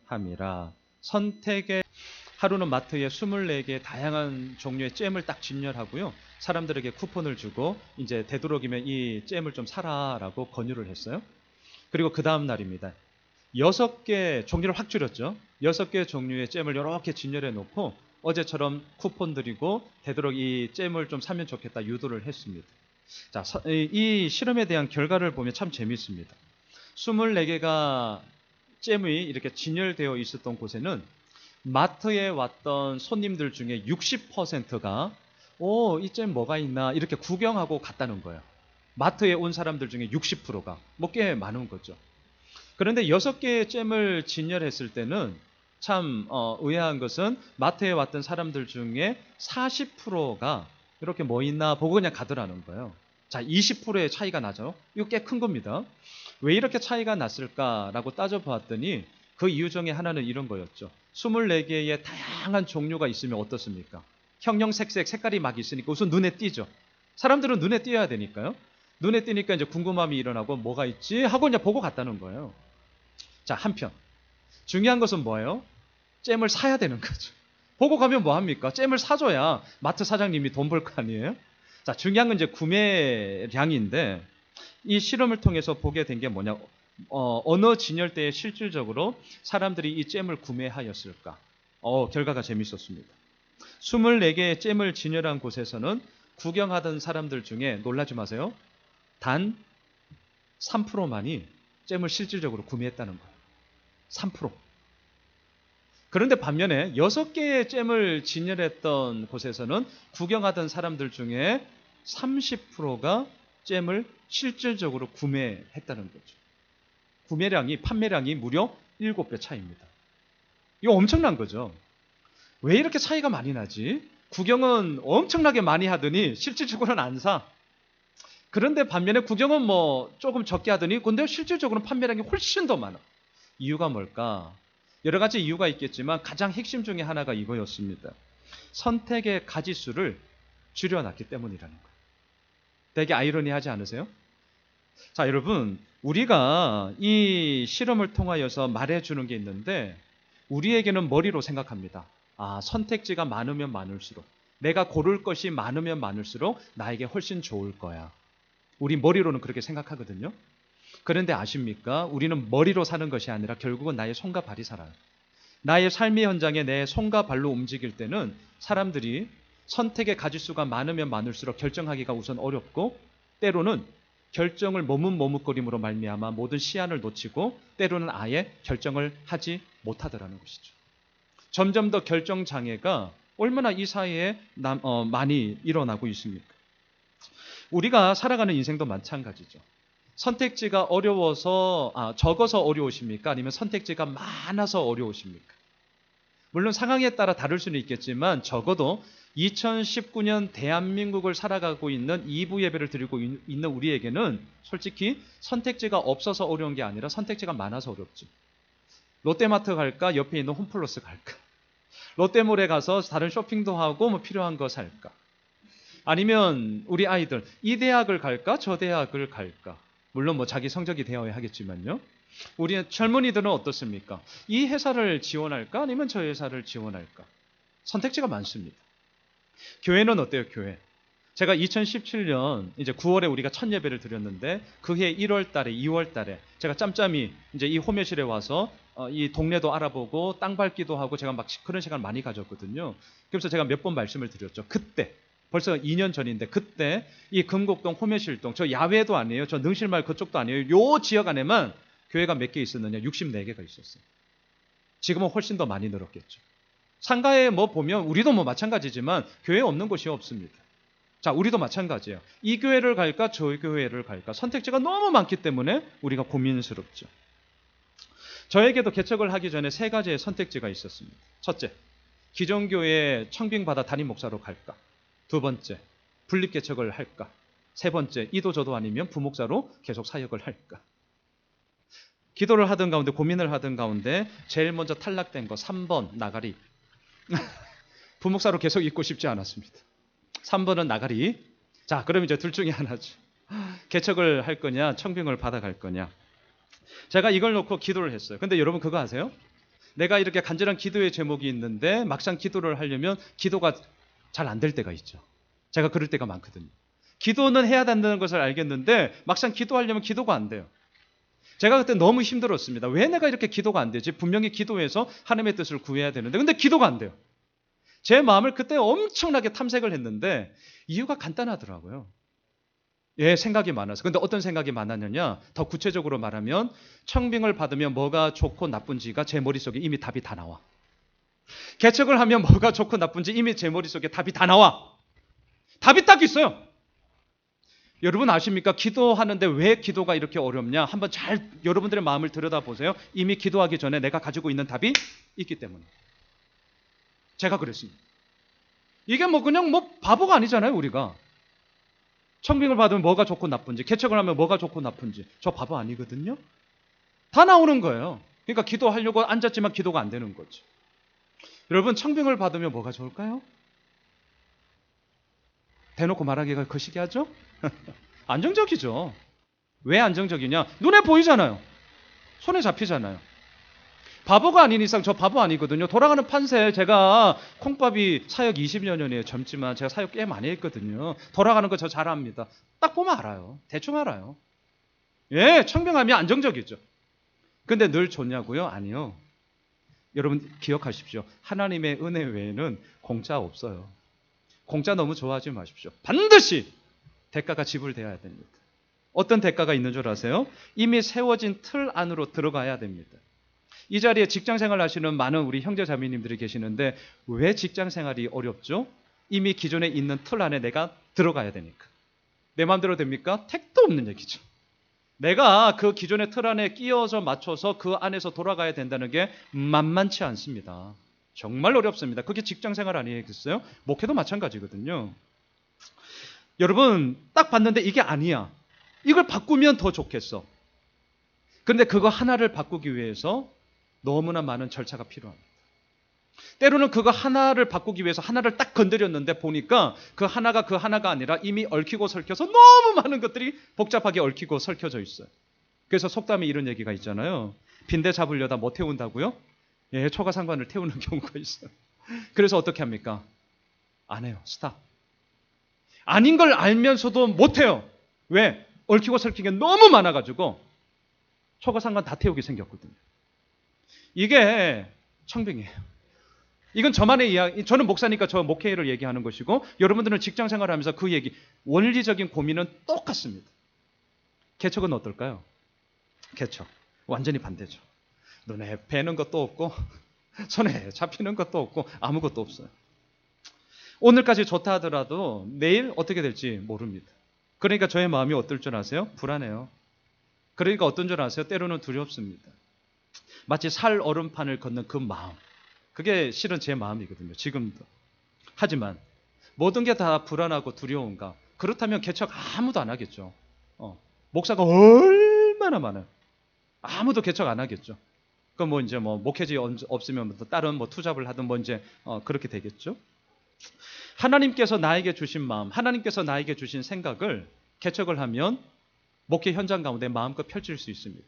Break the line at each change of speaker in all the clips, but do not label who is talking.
함이라. 선택의 하루는 마트에 24개의 다양한 종류의 잼을 딱 진열하고요. 사람들에게 쿠폰을 주고 이제 되도록이면 이 잼을 좀 사라라고 권유를 했어요. 그리고 그 다음 날입니다. 6개 종류를 확 줄였죠. 6개 종류의 잼을 이렇게 진열해 놓고 어제처럼 쿠폰 드리고 되도록 이 잼을 좀 사면 좋겠다 유도를 했습니다. 자, 이 실험에 대한 결과를 보면 참 재미있습니다. 24개가 잼이 이렇게 진열되어 있었던 곳에는 마트에 왔던 손님들 중에 60%가 이 잼 뭐가 있나 이렇게 구경하고 갔다는 거예요. 마트에 온 사람들 중에 60%가 뭐 꽤 많은 거죠. 그런데 6개의 잼을 진열했을 때는 참 의아한 것은 마트에 왔던 사람들 중에 40%가 이렇게 뭐 있나 보고 그냥 가더라는 거예요. 자, 20%의 차이가 나죠. 이거 꽤 큰 겁니다. 왜 이렇게 차이가 났을까라고 따져보았더니 그 이유 중에 하나는 이런 거였죠. 24개의 다양한 종류가 있으면 어떻습니까? 형형색색 색깔이 막 있으니까 우선 눈에 띄죠. 사람들은 눈에 띄어야 되니까요. 눈에 띄니까 이제 궁금함이 일어나고 뭐가 있지 하고 그냥 보고 갔다는 거예요. 자, 한편 중요한 것은 뭐예요? 잼을 사야 되는 거죠. 보고 가면 뭐 합니까? 잼을 사줘야 마트 사장님이 돈 벌 거 아니에요? 자, 중요한 건 이제 구매량인데 이 실험을 통해서 보게 된 게 뭐냐? 어느 진열대에 실질적으로 사람들이 이 잼을 구매하였을까? 결과가 재밌었습니다. 24개의 잼을 진열한 곳에서는 구경하던 사람들 중에 놀라지 마세요. 단 3%만이 잼을 실질적으로 구매했다는 거예요. 3%. 그런데 반면에 6개의 잼을 진열했던 곳에서는 구경하던 사람들 중에 30%가 잼을 실질적으로 구매했다는 거죠. 판매량이 무려 7배 차이입니다. 이거 엄청난 거죠. 왜 이렇게 차이가 많이 나지? 구경은 엄청나게 많이 하더니 실질적으로는 안 사. 그런데 반면에 구경은 뭐 조금 적게 하더니 근데 실질적으로는 판매량이 훨씬 더 많아. 이유가 뭘까? 여러 가지 이유가 있겠지만 가장 핵심 중에 하나가 이거였습니다. 선택의 가지수를 줄여놨기 때문이라는 거예요. 되게 아이러니하지 않으세요? 자, 여러분, 우리가 이 실험을 통하여서 말해주는 게 있는데 우리에게는 머리로 생각합니다. 선택지가 많으면 많을수록 내가 고를 것이 많으면 많을수록 나에게 훨씬 좋을 거야. 우리 머리로는 그렇게 생각하거든요. 그런데 아십니까? 우리는 머리로 사는 것이 아니라 결국은 나의 손과 발이 살아요. 나의 삶의 현장에 내 손과 발로 움직일 때는 사람들이 선택의 가지수가 많으면 많을수록 결정하기가 우선 어렵고 때로는 결정을 머뭇머뭇거림으로 말미암아 모든 시안을 놓치고 때로는 아예 결정을 하지 못하더라는 것이죠. 점점 더 결정 장애가 얼마나 이 사회에 많이 일어나고 있습니까? 우리가 살아가는 인생도 마찬가지죠. 선택지가 적어서 어려우십니까? 아니면 선택지가 많아서 어려우십니까? 물론 상황에 따라 다를 수는 있겠지만 적어도 2019년 대한민국을 살아가고 있는 2부 예배를 드리고 있는 우리에게는 솔직히 선택지가 없어서 어려운 게 아니라 선택지가 많아서 어렵죠. 롯데마트 갈까? 옆에 있는 홈플러스 갈까? 롯데몰에 가서 다른 쇼핑도 하고 뭐 필요한 거 살까? 아니면 우리 아이들 이 대학을 갈까? 저 대학을 갈까? 물론 뭐 자기 성적이 되어야 하겠지만요. 우리 젊은이들은 어떻습니까? 이 회사를 지원할까? 아니면 저 회사를 지원할까? 선택지가 많습니다. 교회는 어때요, 교회? 제가 2017년 이제 9월에 우리가 첫 예배를 드렸는데 그해 1월 달에 2월 달에 제가 짬짬이 이제 이 호매실에 와서 이 동네도 알아보고 땅 밟기도 하고 제가 막 그런 시간을 많이 가졌거든요. 그래서 제가 몇 번 말씀을 드렸죠. 그때 벌써 2년 전인데 그때 이 금곡동 호매실동 저 야외도 아니에요. 저 능실마을 그쪽도 아니에요. 요 지역 안에만 교회가 몇 개 있었느냐? 64개가 있었어요. 지금은 훨씬 더 많이 늘었겠죠. 상가에 뭐 보면 우리도 뭐 마찬가지지만 교회 없는 곳이 없습니다. 자, 우리도 마찬가지예요. 이 교회를 갈까 저 교회를 갈까 선택지가 너무 많기 때문에 우리가 고민스럽죠. 저에게도 개척을 하기 전에 3가지의 선택지가 있었습니다. 첫째, 기존 교회에 청빙받아 담임 목사로 갈까? 2번째, 분립 개척을 할까? 3번째, 이도 저도 아니면 부목사로 계속 사역을 할까? 기도를 하던 가운데 고민을 하던 가운데 제일 먼저 탈락된 거 3번 나가리. 부목사로 계속 있고 싶지 않았습니다. 3번은 나가리. 자, 그럼 이제 둘 중에 하나죠. 개척을 할 거냐 청빙을 받아갈 거냐. 제가 이걸 놓고 기도를 했어요. 근데 여러분 그거 아세요? 내가 이렇게 간절한 기도의 제목이 있는데 막상 기도를 하려면 기도가 잘 안 될 때가 있죠. 제가 그럴 때가 많거든요. 기도는 해야 된다는 것을 알겠는데 막상 기도하려면 기도가 안 돼요. 제가 그때 너무 힘들었습니다. 왜 내가 이렇게 기도가 안 되지? 분명히 기도해서 하나님의 뜻을 구해야 되는데 근데 기도가 안 돼요. 제 마음을 그때 엄청나게 탐색을 했는데 이유가 간단하더라고요. 예, 생각이 많아서. 근데 어떤 생각이 많았느냐? 더 구체적으로 말하면 청빙을 받으면 뭐가 좋고 나쁜지가 제 머릿속에 이미 답이 다 나와. 개척을 하면 뭐가 좋고 나쁜지 이미 제 머릿속에 답이 다 나와. 답이 딱 있어요. 여러분 아십니까? 기도하는데 왜 기도가 이렇게 어렵냐? 한번 잘 여러분들의 마음을 들여다보세요. 이미 기도하기 전에 내가 가지고 있는 답이 있기 때문에. 제가 그랬습니다. 이게 뭐 그냥 뭐 바보가 아니잖아요, 우리가. 청빙을 받으면 뭐가 좋고 나쁜지, 개척을 하면 뭐가 좋고 나쁜지. 저 바보 아니거든요. 다 나오는 거예요. 그러니까 기도하려고 앉았지만 기도가 안 되는 거죠. 여러분 청빙을 받으면 뭐가 좋을까요? 대놓고 말하기가 거시기하죠? 안정적이죠. 왜 안정적이냐? 눈에 보이잖아요. 손에 잡히잖아요. 바보가 아닌 이상 저 바보 아니거든요. 돌아가는 판세. 제가 콩밥이 사역 20여 년이에요. 젊지만 제가 사역 꽤 많이 했거든요. 돌아가는 거 저 잘 압니다. 딱 보면 알아요. 대충 알아요. 예, 청빙하면 안정적이죠. 근데 늘 좋냐고요? 아니요. 여러분 기억하십시오. 하나님의 은혜 외에는 공짜 없어요. 공짜 너무 좋아하지 마십시오. 반드시 대가가 지불되어야 됩니다. 어떤 대가가 있는 줄 아세요? 이미 세워진 틀 안으로 들어가야 됩니다. 이 자리에 직장생활 하시는 많은 우리 형제자매님들이 계시는데 왜 직장생활이 어렵죠? 이미 기존에 있는 틀 안에 내가 들어가야 되니까. 내 마음대로 됩니까? 택도 없는 얘기죠. 내가 그 기존의 틀 안에 끼어서 맞춰서 그 안에서 돌아가야 된다는 게 만만치 않습니다. 정말 어렵습니다. 그게 직장생활 아니겠어요? 목회도 마찬가지거든요. 여러분 딱 봤는데 이게 아니야. 이걸 바꾸면 더 좋겠어. 그런데 그거 하나를 바꾸기 위해서 너무나 많은 절차가 필요합니다. 때로는 그거 하나를 바꾸기 위해서 하나를 딱 건드렸는데 보니까 그 하나가 아니라 이미 얽히고 설켜서 너무 많은 것들이 복잡하게 얽히고 설켜져 있어요. 그래서 속담에 이런 얘기가 있잖아요. 빈대 잡으려다 못 태운다고요? 예, 초가상관을 태우는 경우가 있어요. 그래서 어떻게 합니까? 안 해요. 스탑. 아닌 걸 알면서도 못 해요. 왜? 얽히고 설킨 게 너무 많아가지고 초가상관 다 태우게 생겼거든요. 이게 청빙이에요. 이건 저만의 이야기, 저는 목사니까 저 목회를 얘기하는 것이고 여러분들은 직장생활을 하면서 그 얘기, 원리적인 고민은 똑같습니다. 개척은 어떨까요? 개척, 완전히 반대죠. 눈에 뵈는 것도 없고 손에 잡히는 것도 없고 아무것도 없어요. 오늘까지 좋다 하더라도 내일 어떻게 될지 모릅니다. 그러니까 저의 마음이 어떨 줄 아세요? 불안해요. 그러니까 어떤 줄 아세요? 때로는 두렵습니다. 마치 살 얼음판을 걷는 그 마음. 그게 실은 제 마음이거든요. 지금도. 하지만 모든 게 다 불안하고 두려운가? 그렇다면 개척 아무도 안 하겠죠. 목사가 얼마나 많아요. 아무도 개척 안 하겠죠. 그럼 뭐 이제 뭐 목회지 없으면 다른 뭐 투잡을 하든 뭐 이제 그렇게 되겠죠. 하나님께서 나에게 주신 마음, 하나님께서 나에게 주신 생각을 개척을 하면 목회 현장 가운데 마음껏 펼칠 수 있습니다.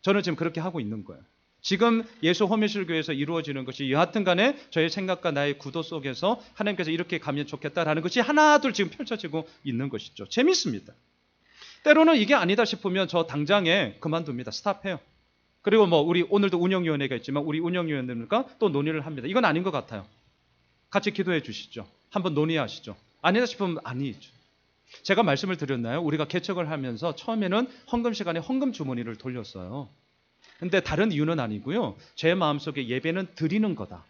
저는 지금 그렇게 하고 있는 거예요. 지금 예수 호미실교회에서 이루어지는 것이 여하튼 간에 저의 생각과 나의 구도 속에서 하나님께서 이렇게 가면 좋겠다라는 것이 하나둘 지금 펼쳐지고 있는 것이죠. 재밌습니다. 때로는 이게 아니다 싶으면 저 당장에 그만둡니다. 스탑해요. 그리고 뭐 우리 오늘도 운영위원회가 있지만 우리 운영위원들과 또 논의를 합니다. 이건 아닌 것 같아요. 같이 기도해 주시죠. 한번 논의하시죠. 아니다 싶으면 아니죠. 제가 말씀을 드렸나요? 우리가 개척을 하면서 처음에는 헌금 시간에 헌금 주머니를 돌렸어요. 근데 다른 이유는 아니고요. 제 마음속에 예배는 드리는 거다.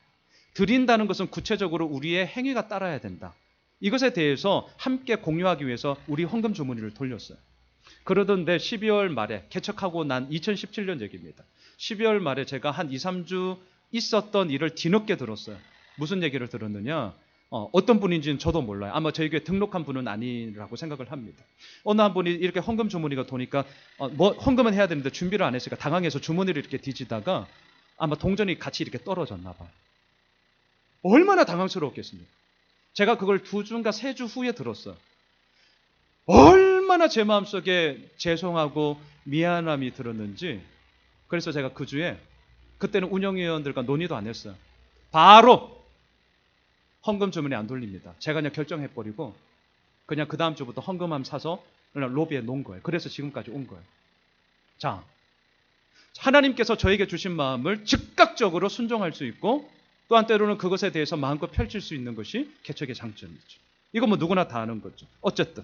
드린다는 것은 구체적으로 우리의 행위가 따라야 된다. 이것에 대해서 함께 공유하기 위해서 우리 헌금 주머니를 돌렸어요. 그러던데 12월 말에 개척하고 난 2017년 얘기입니다. 12월 말에 제가 한 2, 3주 있었던 일을 뒤늦게 들었어요. 무슨 얘기를 들었느냐? 어떤 분인지는 저도 몰라요. 아마 저희 교회 등록한 분은 아니라고 생각을 합니다. 어느 한 분이 이렇게 헌금 주머니가 도니까 뭐 헌금은 해야 되는데 준비를 안 했으니까 당황해서 주머니를 이렇게 뒤지다가 아마 동전이 같이 이렇게 떨어졌나 봐요. 얼마나 당황스러웠겠습니까? 제가 그걸 2주인가 3주 후에 들었어요. 얼마나 제 마음속에 죄송하고 미안함이 들었는지 그래서 제가 그 주에 그때는 운영위원들과 논의도 안 했어요. 바로 헌금 주머니 안 돌립니다. 제가 그냥 결정해버리고 그냥 그 다음 주부터 헌금함 사서 그냥 로비에 놓은 거예요. 그래서 지금까지 온 거예요. 자, 하나님께서 저에게 주신 마음을 즉각적으로 순종할 수 있고 또한 때로는 그것에 대해서 마음껏 펼칠 수 있는 것이 개척의 장점이죠. 이거 뭐 누구나 다 아는 거죠. 어쨌든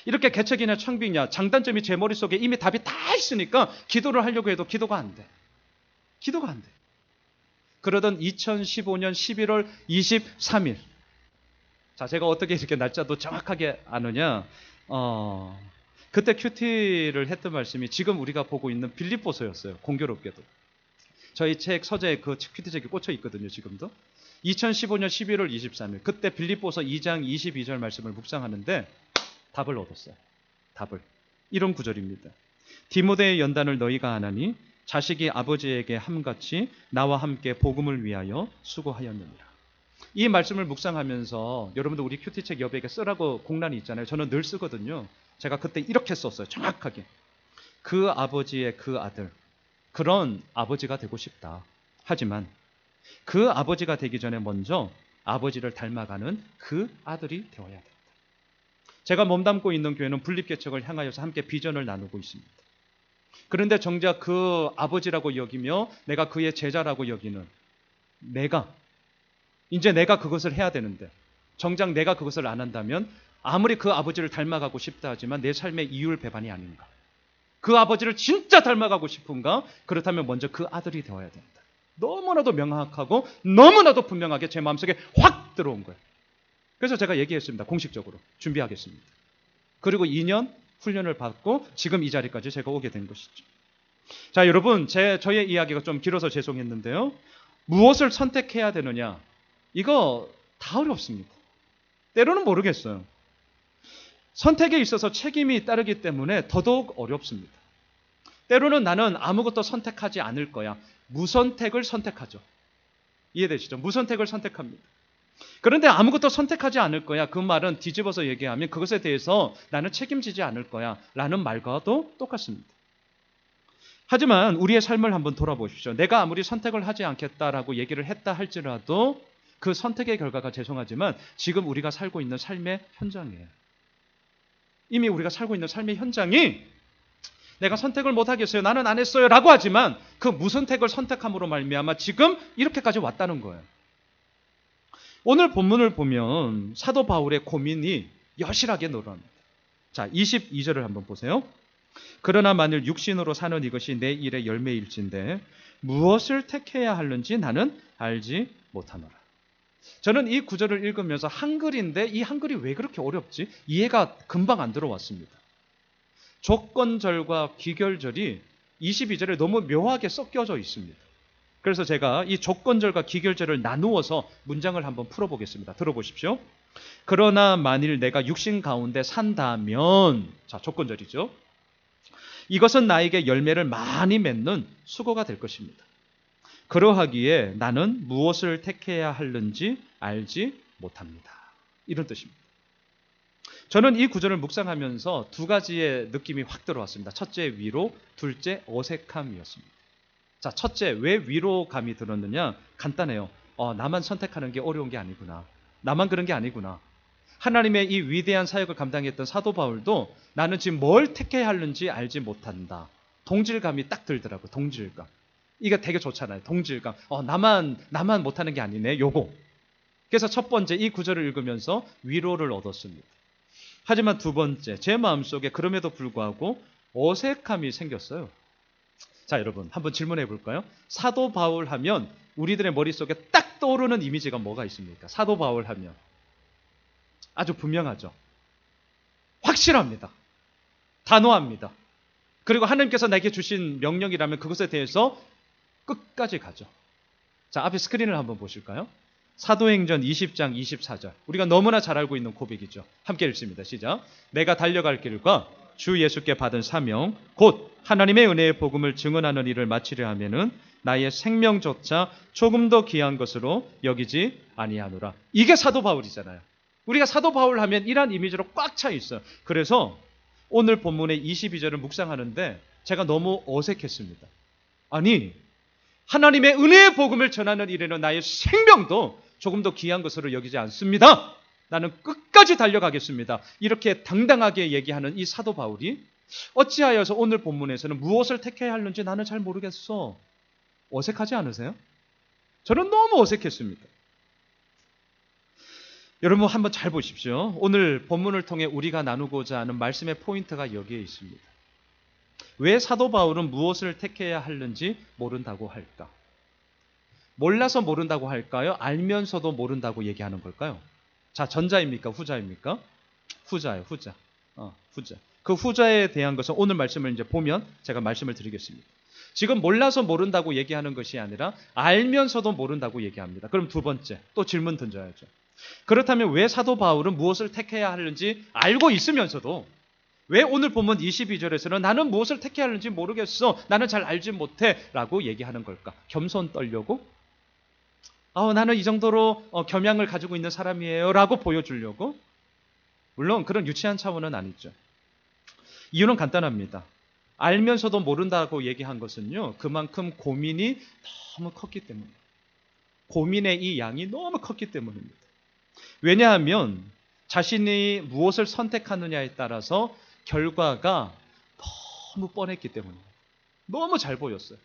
이렇게 개척이냐 창비냐 장단점이 제 머릿속에 이미 답이 다 있으니까 기도를 하려고 해도 기도가 안 돼. 기도가 안 돼. 그러던 2015년 11월 23일. 자, 제가 어떻게 이렇게 날짜도 정확하게 아느냐. 그때 큐티를 했던 말씀이 지금 우리가 보고 있는 빌립보서였어요. 공교롭게도. 저희 책 서재에 그 큐티책이 꽂혀 있거든요. 지금도. 2015년 11월 23일. 그때 빌립보서 2장 22절 말씀을 묵상하는데 답을 얻었어요. 답을. 이런 구절입니다. 디모데의 연단을 너희가 아나니 자식이 아버지에게 함같이 나와 함께 복음을 위하여 수고하였느니라. 이 말씀을 묵상하면서 여러분들 우리 큐티책 여백에 쓰라고 공란이 있잖아요. 저는 늘 쓰거든요. 제가 그때 이렇게 썼어요. 정확하게. 그 아버지의 그 아들. 그런 아버지가 되고 싶다. 하지만 그 아버지가 되기 전에 먼저 아버지를 닮아가는 그 아들이 되어야 된다. 제가 몸담고 있는 교회는 분립개척을 향하여서 함께 비전을 나누고 있습니다. 그런데 정작 그 아버지라고 여기며 내가 그의 제자라고 여기는 이제 내가 그것을 해야 되는데 정작 내가 그것을 안 한다면 아무리 그 아버지를 닮아가고 싶다 하지만 내 삶의 이율배반이 아닌가. 그 아버지를 진짜 닮아가고 싶은가? 그렇다면 먼저 그 아들이 되어야 된다. 너무나도 명확하고 너무나도 분명하게 제 마음속에 확 들어온 거예요. 그래서 제가 얘기했습니다. 공식적으로 준비하겠습니다. 그리고 2년 훈련을 받고 지금 이 자리까지 제가 오게 된 것이죠. 자, 여러분 저의 이야기가 좀 길어서 죄송했는데요. 무엇을 선택해야 되느냐? 이거 다 어렵습니다. 때로는 모르겠어요. 선택에 있어서 책임이 따르기 때문에 더더욱 어렵습니다. 때로는 나는 아무것도 선택하지 않을 거야. 무선택을 선택하죠. 이해되시죠? 무선택을 선택합니다. 그런데 아무것도 선택하지 않을 거야. 그 말은 뒤집어서 얘기하면 그것에 대해서 나는 책임지지 않을 거야 라는 말과도 똑같습니다. 하지만 우리의 삶을 한번 돌아보십시오. 내가 아무리 선택을 하지 않겠다라고 얘기를 했다 할지라도 그 선택의 결과가 죄송하지만 지금 우리가 살고 있는 삶의 현장이에요. 이미 우리가 살고 있는 삶의 현장이 내가 선택을 못하겠어요. 나는 안 했어요. 라고 하지만 그 무선택을 선택함으로 말미암아 지금 이렇게까지 왔다는 거예요. 오늘 본문을 보면 사도 바울의 고민이 여실하게 늘어납니다. 자, 22절을 한번 보세요. 그러나 만일 육신으로 사는 이것이 내 일의 열매일진데 무엇을 택해야 하는지 나는 알지 못하노라. 저는 이 구절을 읽으면서 한글인데 이 한글이 왜 그렇게 어렵지? 이해가 금방 안 들어왔습니다. 조건절과 기결절이 22절에 너무 묘하게 섞여져 있습니다. 그래서 제가 이 조건절과 기결절을 나누어서 문장을 한번 풀어보겠습니다. 들어보십시오. 그러나 만일 내가 육신 가운데 산다면, 자, 조건절이죠. 이것은 나에게 열매를 많이 맺는 수고가 될 것입니다. 그러하기에 나는 무엇을 택해야 하는지 알지 못합니다. 이런 뜻입니다. 저는 이 구절을 묵상하면서 두 가지의 느낌이 확 들어왔습니다. 첫째 위로, 둘째 어색함이었습니다. 자, 첫째, 왜 위로감이 들었느냐? 간단해요. 나만 선택하는 게 어려운 게 아니구나. 나만 그런 게 아니구나. 하나님의 이 위대한 사역을 감당했던 사도 바울도 나는 지금 뭘 택해야 하는지 알지 못한다. 동질감이 딱 들더라고요. 동질감. 이게 되게 좋잖아요. 동질감. 나만 못하는 게 아니네. 요거. 그래서 첫 번째 이 구절을 읽으면서 위로를 얻었습니다. 하지만 두 번째, 제 마음속에 그럼에도 불구하고 어색함이 생겼어요. 자, 여러분 한번 질문해 볼까요? 사도 바울 하면 우리들의 머릿속에 딱 떠오르는 이미지가 뭐가 있습니까? 사도 바울 하면 아주 분명하죠. 확실합니다. 단호합니다. 그리고 하나님께서 내게 주신 명령이라면 그것에 대해서 끝까지 가죠. 자, 앞에 스크린을 한번 보실까요? 사도행전 20장 24절. 우리가 너무나 잘 알고 있는 고백이죠. 함께 읽습니다. 시작. 내가 달려갈 길과 주 예수께 받은 사명 곧 하나님의 은혜의 복음을 증언하는 일을 마치려 하면은 나의 생명조차 조금 더 귀한 것으로 여기지 아니하노라. 이게 사도 바울이잖아요. 우리가 사도 바울 하면 이런 이미지로 꽉 차 있어요. 그래서 오늘 본문의 22절을 묵상하는데 제가 너무 어색했습니다. 아니, 하나님의 은혜의 복음을 전하는 일에는 나의 생명도 조금 더 귀한 것으로 여기지 않습니다. 나는 끝까지 달려가겠습니다. 이렇게 당당하게 얘기하는 이 사도 바울이 어찌하여서 오늘 본문에서는 무엇을 택해야 하는지 나는 잘 모르겠어. 어색하지 않으세요? 저는 너무 어색했습니다. 여러분 한번 잘 보십시오. 오늘 본문을 통해 우리가 나누고자 하는 말씀의 포인트가 여기에 있습니다. 왜 사도 바울은 무엇을 택해야 하는지 모른다고 할까? 몰라서 모른다고 할까요? 알면서도 모른다고 얘기하는 걸까요? 자, 전자입니까? 후자입니까? 후자예요, 후자. 후자. 그 후자에 대한 것은 오늘 말씀을 이제 보면 제가 말씀을 드리겠습니다. 지금 몰라서 모른다고 얘기하는 것이 아니라 알면서도 모른다고 얘기합니다. 그럼 두 번째, 또 질문 던져야죠. 그렇다면 왜 사도 바울은 무엇을 택해야 하는지 알고 있으면서도 왜 오늘 본문 22절에서는 나는 무엇을 택해야 하는지 모르겠어, 나는 잘 알지 못해 라고 얘기하는 걸까? 겸손 떨려고? 나는 이 정도로 겸양을 가지고 있는 사람이에요 라고 보여주려고? 물론 그런 유치한 차원은 아니죠. 이유는 간단합니다. 알면서도 모른다고 얘기한 것은요, 그만큼 고민이 너무 컸기 때문이에요. 고민의 이 양이 너무 컸기 때문입니다. 왜냐하면 자신이 무엇을 선택하느냐에 따라서 결과가 너무 뻔했기 때문입니다. 너무 잘 보였어요.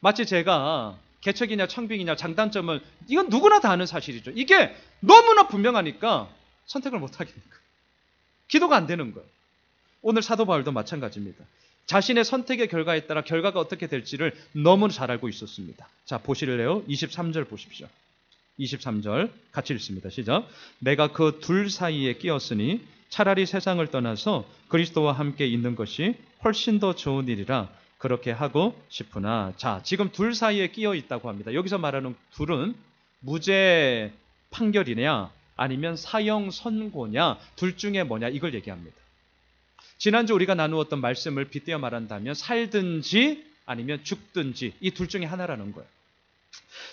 마치 제가 개척이냐 청빙이냐 장단점을, 이건 누구나 다 아는 사실이죠. 이게 너무나 분명하니까 선택을 못하겠니까 기도가 안 되는 거예요. 오늘 사도 바울도 마찬가지입니다. 자신의 선택의 결과에 따라 결과가 어떻게 될지를 너무 잘 알고 있었습니다. 자, 보실래요? 23절 보십시오. 23절 같이 읽습니다. 시작. 내가 그 둘 사이에 끼었으니 차라리 세상을 떠나서 그리스도와 함께 있는 것이 훨씬 더 좋은 일이라 그렇게 하고 싶으나. 자, 지금 둘 사이에 끼어 있다고 합니다. 여기서 말하는 둘은 무죄 판결이냐 아니면 사형 선고냐, 둘 중에 뭐냐, 이걸 얘기합니다. 지난주 우리가 나누었던 말씀을 빗대어 말한다면 살든지 아니면 죽든지 이 둘 중에 하나라는 거예요.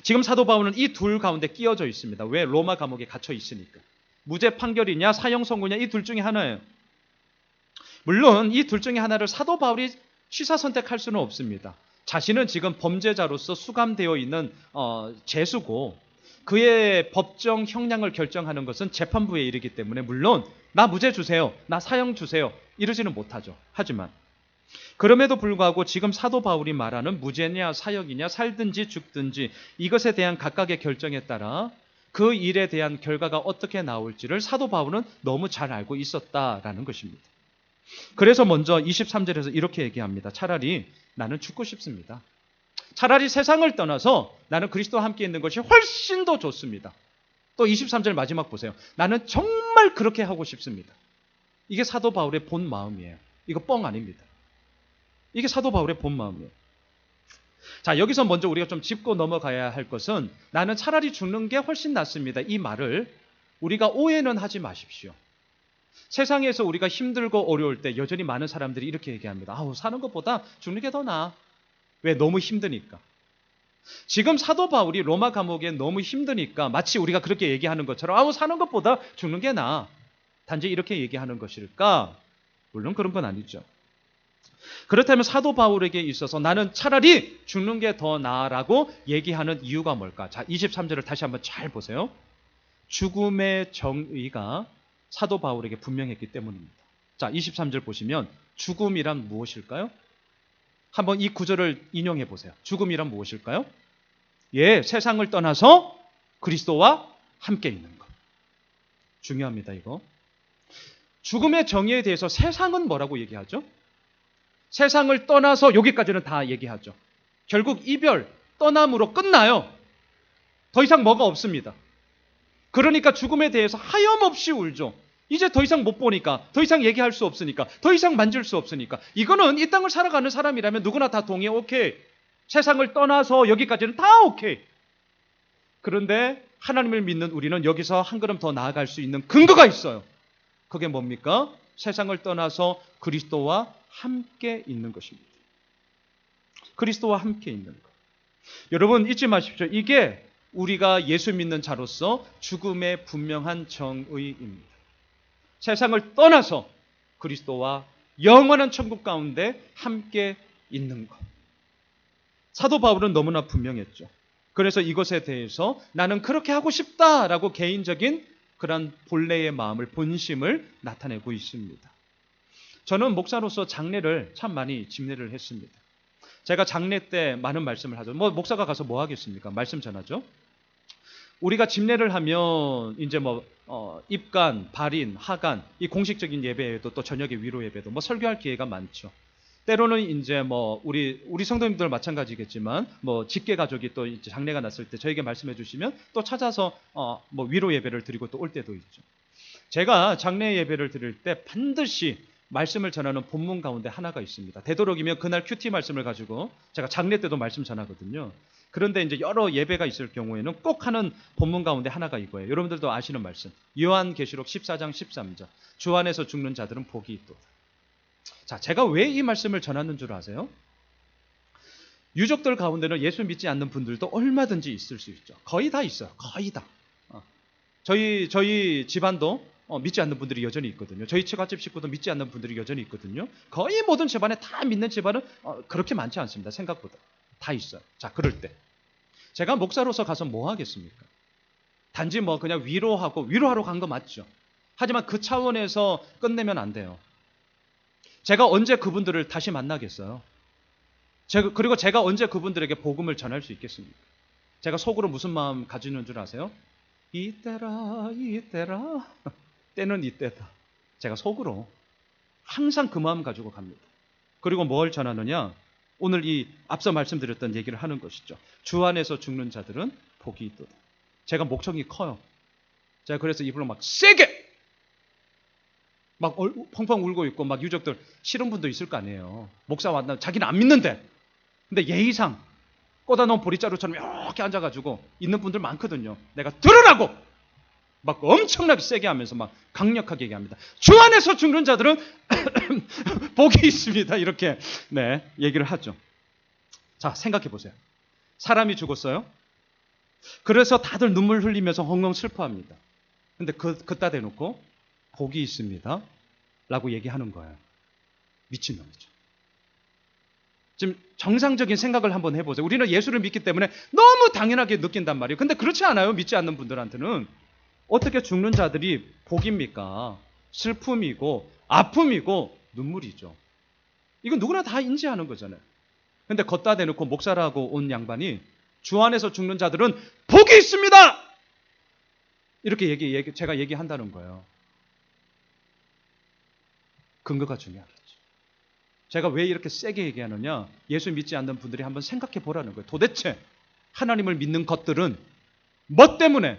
지금 사도 바울은 이 둘 가운데 끼어져 있습니다. 왜? 로마 감옥에 갇혀 있으니까. 무죄 판결이냐 사형 선고냐, 이 둘 중에 하나예요. 물론 이 둘 중에 하나를 사도 바울이 취사 선택할 수는 없습니다. 자신은 지금 범죄자로서 수감되어 있는 죄수고 그의 법정 형량을 결정하는 것은 재판부에 이르기 때문에 물론 나 무죄 주세요, 나 사형 주세요 이러지는 못하죠. 하지만 그럼에도 불구하고 지금 사도 바울이 말하는 무죄냐 사형이냐 살든지 죽든지 이것에 대한 각각의 결정에 따라 그 일에 대한 결과가 어떻게 나올지를 사도 바울은 너무 잘 알고 있었다라는 것입니다. 그래서 먼저 23절에서 이렇게 얘기합니다. 차라리 나는 죽고 싶습니다. 차라리 세상을 떠나서 나는 그리스도와 함께 있는 것이 훨씬 더 좋습니다. 또 23절 마지막 보세요. 나는 정말 그렇게 하고 싶습니다. 이게 사도 바울의 본 마음이에요. 이거 뻥 아닙니다. 이게 사도 바울의 본 마음이에요. 자, 여기서 먼저 우리가 좀 짚고 넘어가야 할 것은 나는 차라리 죽는 게 훨씬 낫습니다. 이 말을 우리가 오해는 하지 마십시오. 세상에서 우리가 힘들고 어려울 때 여전히 많은 사람들이 이렇게 얘기합니다. 사는 것보다 죽는 게 더 나아. 왜? 너무 힘드니까. 지금 사도 바울이 로마 감옥에 너무 힘드니까 마치 우리가 그렇게 얘기하는 것처럼 사는 것보다 죽는 게 나아. 단지 이렇게 얘기하는 것일까? 물론 그런 건 아니죠. 그렇다면 사도 바울에게 있어서 나는 차라리 죽는 게 더 나아라고 얘기하는 이유가 뭘까? 자, 23절을 다시 한번 잘 보세요. 죽음의 정의가 사도 바울에게 분명했기 때문입니다. 자, 23절 보시면 죽음이란 무엇일까요? 한번 이 구절을 인용해 보세요. 죽음이란 무엇일까요? 예, 세상을 떠나서 그리스도와 함께 있는 것. 중요합니다, 이거. 죽음의 정의에 대해서 세상은 뭐라고 얘기하죠? 세상을 떠나서 여기까지는 다 얘기하죠. 결국 이별, 떠남으로 끝나요. 더 이상 뭐가 없습니다. 그러니까 죽음에 대해서 하염없이 울죠. 이제 더 이상 못 보니까, 더 이상 얘기할 수 없으니까, 더 이상 만질 수 없으니까. 이거는 이 땅을 살아가는 사람이라면 누구나 다 동의해. 오케이. 세상을 떠나서 여기까지는 다 오케이. 그런데 하나님을 믿는 우리는 여기서 한 걸음 더 나아갈 수 있는 근거가 있어요. 그게 뭡니까? 세상을 떠나서 그리스도와 함께 있는 것입니다. 그리스도와 함께 있는 것. 여러분 잊지 마십시오. 이게 우리가 예수 믿는 자로서 죽음의 분명한 정의입니다. 세상을 떠나서 그리스도와 영원한 천국 가운데 함께 있는 것. 사도 바울은 너무나 분명했죠. 그래서 이것에 대해서 나는 그렇게 하고 싶다라고 개인적인 그런 본래의 마음을, 본심을 나타내고 있습니다. 저는 목사로서 장례를 참 많이 집례를 했습니다. 제가 장례 때 많은 말씀을 하죠. 목사가 가서 뭐 하겠습니까? 말씀 전하죠. 우리가 집례를 하면 이제 입간, 발인, 하간, 이 공식적인 예배에도 또 저녁에 위로 예배도 설교할 기회가 많죠. 때로는 이제 우리 성도님들 마찬가지겠지만 직계 가족이 또 이제 장례가 났을 때 저에게 말씀해 주시면 또 찾아서 위로 예배를 드리고 또 올 때도 있죠. 제가 장례 예배를 드릴 때 반드시 말씀을 전하는 본문 가운데 하나가 있습니다. 되도록이면 그날 큐티 말씀을 가지고 제가 장례 때도 말씀 전하거든요. 그런데 이제 여러 예배가 있을 경우에는 꼭 하는 본문 가운데 하나가 이거예요. 여러분들도 아시는 말씀. 요한계시록 14장 13절. 주 안에서 죽는 자들은 복이 있도다. 자, 제가 왜 이 말씀을 전하는 줄 아세요? 유족들 가운데는 예수 믿지 않는 분들도 얼마든지 있을 수 있죠. 거의 다 있어요. 거의 다. 저희 집안도 믿지 않는 분들이 여전히 있거든요. 저희 처갓집 식구도 믿지 않는 분들이 여전히 있거든요. 거의 모든 집안에 다 믿는 집안은 그렇게 많지 않습니다. 생각보다. 다 있어요. 자, 그럴 때 제가 목사로서 가서 뭐 하겠습니까? 단지 그냥 위로하러 간 거 맞죠. 하지만 그 차원에서 끝내면 안 돼요. 제가 언제 그분들을 다시 만나겠어요? 그리고 제가 언제 그분들에게 복음을 전할 수 있겠습니까? 제가 속으로 무슨 마음 가지는 줄 아세요? 이때라 때는 이때다. 제가 속으로 항상 그 마음 가지고 갑니다. 그리고 뭘 전하느냐? 오늘 이 앞서 말씀드렸던 얘기를 하는 것이죠. 주 안에서 죽는 자들은 복이 있도다. 제가 목청이 커요. 제가 그래서 입으로 세게 펑펑 울고 있고 유족들 싫은 분도 있을 거 아니에요. 목사 왔나 자기는 안 믿는데. 근데 예의상 꽂아놓은 보리자루처럼 이렇게 앉아가지고 있는 분들 많거든요. 내가 들으라고 엄청나게 세게 하면서 강력하게 얘기합니다. 주 안에서 죽는 자들은 복이 있습니다. 이렇게 얘기를 하죠. 자, 생각해 보세요. 사람이 죽었어요. 그래서 다들 눈물 흘리면서 엉엉 슬퍼합니다. 근데 그따 대놓고 복이 있습니다. 라고 얘기하는 거예요. 미친놈이죠. 지금 정상적인 생각을 한번 해보세요. 우리는 예수를 믿기 때문에 너무 당연하게 느낀단 말이에요. 근데 그렇지 않아요. 믿지 않는 분들한테는. 어떻게 죽는 자들이 복입니까? 슬픔이고 아픔이고 눈물이죠. 이건 누구나 다 인지하는 거잖아요. 근데 걷다 대놓고 목사라고 온 양반이 주 안에서 죽는 자들은 복이 있습니다! 이렇게 제가 얘기한다는 거예요. 근거가 중요하겠죠. 제가 왜 이렇게 세게 얘기하느냐? 예수 믿지 않는 분들이 한번 생각해 보라는 거예요. 도대체 하나님을 믿는 것들은 뭐 때문에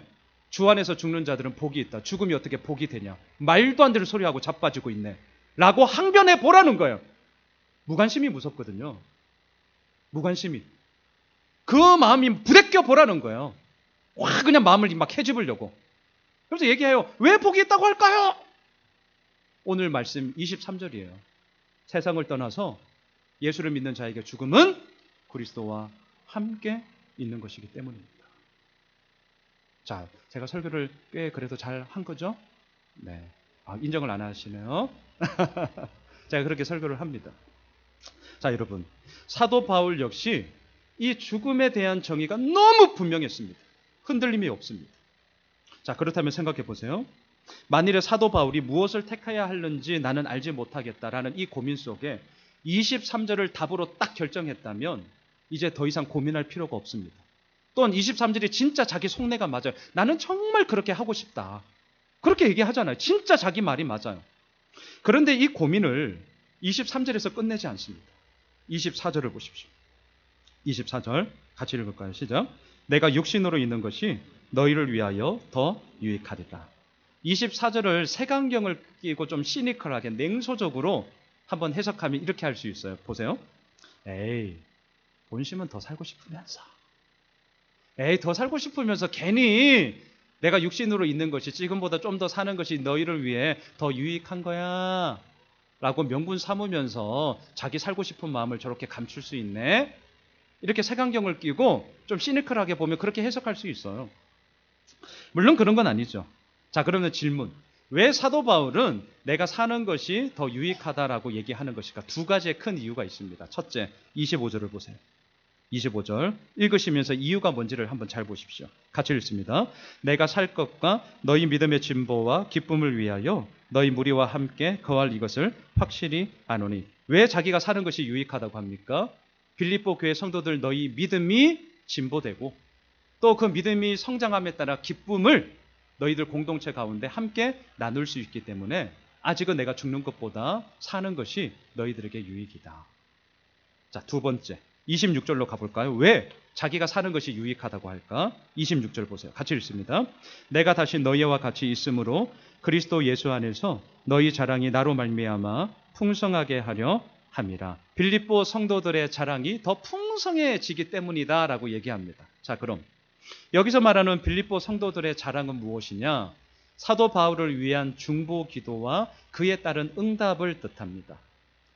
주 안에서 죽는 자들은 복이 있다. 죽음이 어떻게 복이 되냐? 말도 안 되는 소리하고 자빠지고 있네. 라고 항변해 보라는 거예요. 무관심이 무섭거든요. 무관심이. 그 마음이 부대껴 보라는 거예요. 그냥 마음을 헤집으려고. 그래서 얘기해요. 왜 복이 있다고 할까요? 오늘 말씀 23절이에요. 세상을 떠나서 예수를 믿는 자에게 죽음은 그리스도와 함께 있는 것이기 때문입니다. 자, 제가 설교를 꽤 그래도 잘 한 거죠? 네. 인정을 안 하시네요. 제가 그렇게 설교를 합니다. 자, 여러분. 사도 바울 역시 이 죽음에 대한 정의가 너무 분명했습니다. 흔들림이 없습니다. 자, 그렇다면 생각해 보세요. 만일에 사도 바울이 무엇을 택해야 하는지 나는 알지 못하겠다라는 이 고민 속에 23절을 답으로 딱 결정했다면 이제 더 이상 고민할 필요가 없습니다. 또한 23절이 진짜 자기 속내가 맞아요. 나는 정말 그렇게 하고 싶다. 그렇게 얘기하잖아요. 진짜 자기 말이 맞아요. 그런데 이 고민을 23절에서 끝내지 않습니다. 24절을 보십시오. 24절 같이 읽을까요? 시작. 내가 육신으로 있는 것이 너희를 위하여 더 유익하리라. 24절을 색안경을 끼고 좀 시니컬하게 냉소적으로 한번 해석하면 이렇게 할 수 있어요. 보세요. 에이, 본심은 더 살고 싶으면서. 더 살고 싶으면서 괜히 내가 육신으로 있는 것이 지금보다 좀 더 사는 것이 너희를 위해 더 유익한 거야 라고 명분 삼으면서 자기 살고 싶은 마음을 저렇게 감출 수 있네. 이렇게 색안경을 끼고 좀 시니컬하게 보면 그렇게 해석할 수 있어요. 물론 그런 건 아니죠. 자, 그러면 질문. 왜 사도 바울은 내가 사는 것이 더 유익하다라고 얘기하는 것일까? 두 가지의 큰 이유가 있습니다. 첫째, 25절을 보세요. 25절 읽으시면서 이유가 뭔지를 한번 잘 보십시오. 같이 읽습니다. 내가 살 것과 너희 믿음의 진보와 기쁨을 위하여 너희 무리와 함께 거할 이것을 확실히 아노니. 왜 자기가 사는 것이 유익하다고 합니까? 빌립보 교회 성도들 너희 믿음이 진보되고 또 그 믿음이 성장함에 따라 기쁨을 너희들 공동체 가운데 함께 나눌 수 있기 때문에 아직은 내가 죽는 것보다 사는 것이 너희들에게 유익이다. 자, 두 번째 26절로 가볼까요? 왜 자기가 사는 것이 유익하다고 할까? 26절 보세요. 같이 읽습니다. 내가 다시 너희와 같이 있으므로 그리스도 예수 안에서 너희 자랑이 나로 말미암아 풍성하게 하려 함이라. 빌립보 성도들의 자랑이 더 풍성해지기 때문이다 라고 얘기합니다. 자, 그럼 여기서 말하는 빌립보 성도들의 자랑은 무엇이냐? 사도 바울을 위한 중보 기도와 그에 따른 응답을 뜻합니다.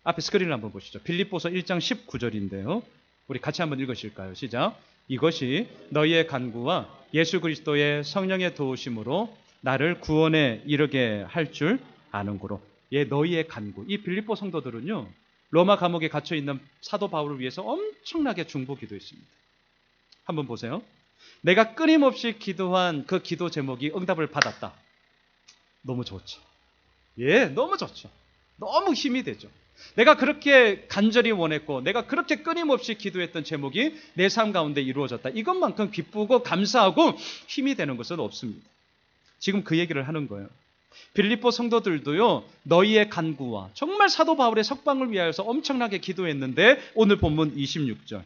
앞에 스크린을 한번 보시죠. 빌립보서 1장 19절인데요. 우리 같이 한번 읽으실까요? 시작. 이것이 너희의 간구와 예수 그리스도의 성령의 도우심으로 나를 구원에 이르게 할 줄 아는고로. 예, 너희의 간구. 이 빌립보 성도들은요, 로마 감옥에 갇혀 있는 사도 바울을 위해서 엄청나게 중보 기도했습니다. 한번 보세요. 내가 끊임없이 기도한 그 기도 제목이 응답을 받았다. 너무 좋죠. 예, 너무 좋죠. 너무 힘이 되죠. 내가 그렇게 간절히 원했고 내가 그렇게 끊임없이 기도했던 제목이 내 삶 가운데 이루어졌다. 이것만큼 기쁘고 감사하고 힘이 되는 것은 없습니다. 지금 그 얘기를 하는 거예요. 빌립보 성도들도요, 너희의 간구와 정말 사도 바울의 석방을 위하여서 엄청나게 기도했는데 오늘 본문 26절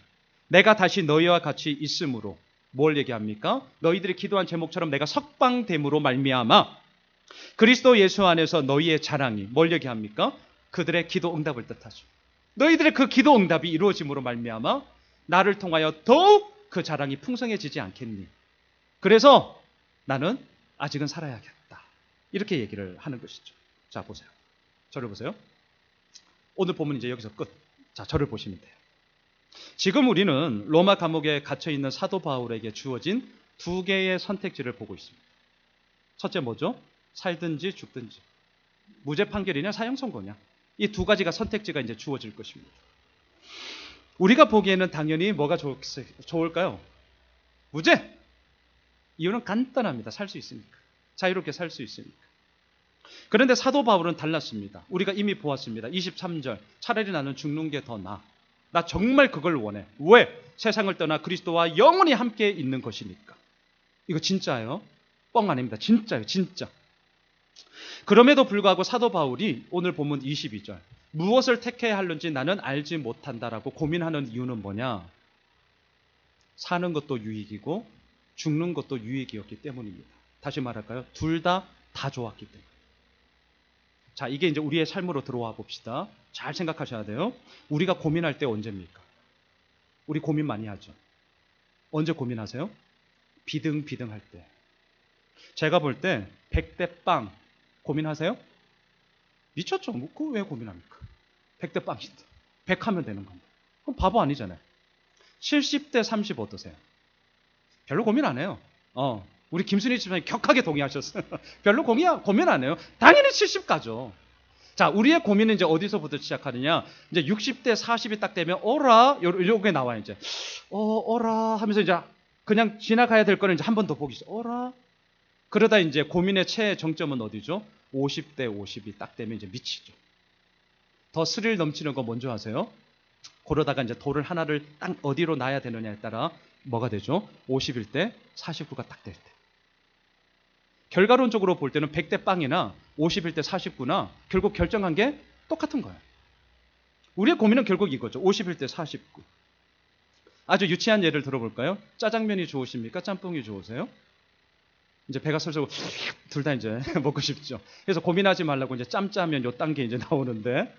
내가 다시 너희와 같이 있으므로 뭘 얘기합니까? 너희들이 기도한 제목처럼 내가 석방됨으로 말미암아 그리스도 예수 안에서 너희의 자랑이 뭘 얘기합니까? 그들의 기도 응답을 뜻하죠. 너희들의 그 기도 응답이 이루어짐으로 말미암아 나를 통하여 더욱 그 자랑이 풍성해지지 않겠니? 그래서 나는 아직은 살아야겠다. 이렇게 얘기를 하는 것이죠. 자, 보세요. 저를 보세요. 오늘 본문 이제 여기서 끝. 자, 저를 보시면 돼요. 지금 우리는 로마 감옥에 갇혀있는 사도 바울에게 주어진 두 개의 선택지를 보고 있습니다. 첫째 뭐죠? 살든지 죽든지. 무죄 판결이냐 사형 선고냐. 이 두 가지가 선택지가 이제 주어질 것입니다. 우리가 보기에는 당연히 뭐가 좋을까요? 무죄! 이유는 간단합니다. 살 수 있으니까. 자유롭게 살 수 있으니까. 그런데 사도 바울은 달랐습니다. 우리가 이미 보았습니다. 23절 차라리 나는 죽는 게 더 나아. 나 정말 그걸 원해. 왜? 세상을 떠나 그리스도와 영원히 함께 있는 것이니까. 이거 진짜예요. 뻥 아닙니다. 진짜예요. 진짜. 그럼에도 불구하고 사도 바울이 오늘 본문 22절 무엇을 택해야 할는지 나는 알지 못한다라고 고민하는 이유는 뭐냐? 사는 것도 유익이고 죽는 것도 유익이었기 때문입니다. 다시 말할까요? 둘 다 좋았기 때문에. 자, 이게 이제 우리의 삶으로 들어와 봅시다. 잘 생각하셔야 돼요. 우리가 고민할 때 언제입니까? 우리 고민 많이 하죠. 언제 고민하세요? 비등비등할 때. 제가 볼 때 100대 빵 고민하세요? 미쳤죠? 그거 왜 고민합니까? 100대 빵인데 100 하면 되는 건데. 그럼 바보 아니잖아요. 70대 30 어떠세요? 별로 고민 안 해요. 우리 김순희 집사님 격하게 동의하셨어요. 별로 고민 안 해요. 당연히 70 가죠. 자, 우리의 고민은 이제 어디서부터 시작하느냐? 이제 60대 40이 딱 되면 어라 요게 나와요. 이제 어라 하면서 이제 그냥 지나가야 될 거는 이제 한 번 더 보기 시작. 어라. 그러다 이제 고민의 최정점은 어디죠? 50대 50이 딱 되면 이제 미치죠. 더 스릴 넘치는 거 뭔지 아세요? 그러다가 이제 돌을 하나를 딱 어디로 놔야 되느냐에 따라 뭐가 되죠? 50일 때 49가 딱 될 때. 결과론적으로 볼 때는 100대 빵이나 50일 때 49나 결국 결정한 게 똑같은 거예요. 우리의 고민은 결국 이거죠. 50일 때 49. 아주 유치한 예를 들어볼까요? 짜장면이 좋으십니까? 짬뽕이 좋으세요? 이제 배가 슬슬 둘 다 이제 먹고 싶죠. 그래서 고민하지 말라고 이제 짬짜면 요 단계 이제 나오는데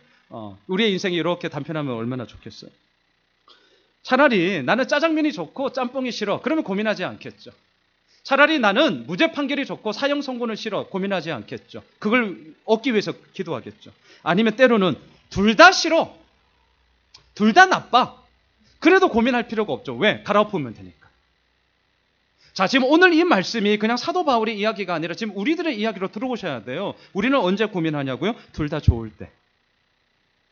우리의 인생이 이렇게 단편하면 얼마나 좋겠어요. 차라리 나는 짜장면이 좋고 짬뽕이 싫어. 그러면 고민하지 않겠죠. 차라리 나는 무죄 판결이 좋고 사형 선고는 싫어. 고민하지 않겠죠. 그걸 얻기 위해서 기도하겠죠. 아니면 때로는 둘 다 싫어. 둘 다 나빠. 그래도 고민할 필요가 없죠. 왜? 갈아엎으면 되니까. 자, 지금 오늘 이 말씀이 그냥 사도 바울의 이야기가 아니라 지금 우리들의 이야기로 들어오셔야 돼요. 우리는 언제 고민하냐고요? 둘 다 좋을 때.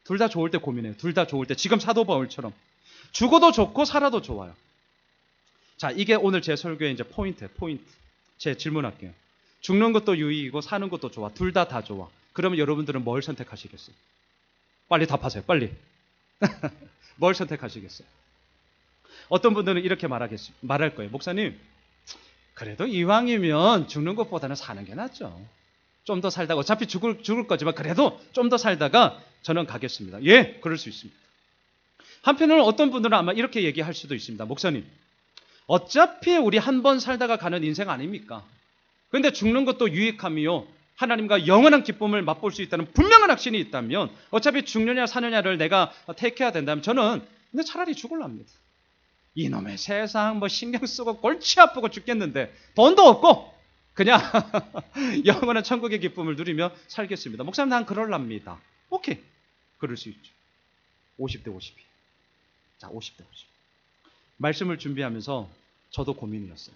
둘 다 좋을 때 고민해요. 둘 다 좋을 때. 지금 사도 바울처럼. 죽어도 좋고 살아도 좋아요. 자, 이게 오늘 제 설교의 이제 포인트예요. 포인트. 제 질문할게요. 죽는 것도 유익이고 사는 것도 좋아. 둘 다 좋아. 그러면 여러분들은 뭘 선택하시겠어요? 빨리 답하세요. 빨리. 뭘 선택하시겠어요? 어떤 분들은 이렇게 말할 거예요. 목사님, 그래도 이왕이면 죽는 것보다는 사는 게 낫죠. 좀 더 살다가 어차피 죽을 거지만 그래도 좀 더 살다가 저는 가겠습니다. 예, 그럴 수 있습니다. 한편으로는 어떤 분들은 아마 이렇게 얘기할 수도 있습니다. 목사님, 어차피 우리 한 번 살다가 가는 인생 아닙니까? 그런데 죽는 것도 유익함이요, 하나님과 영원한 기쁨을 맛볼 수 있다는 분명한 확신이 있다면 어차피 죽느냐 사느냐를 내가 택해야 된다면 저는 근데 차라리 죽을랍니다. 이놈의 세상 뭐 신경 쓰고 골치 아프고 죽겠는데 돈도 없고 그냥 영원한 천국의 기쁨을 누리며 살겠습니다. 목사님, 난 그럴랍니다. 오케이, 그럴 수 있죠. 50대 50이. 자, 50대 50. 말씀을 준비하면서 저도 고민이었어요.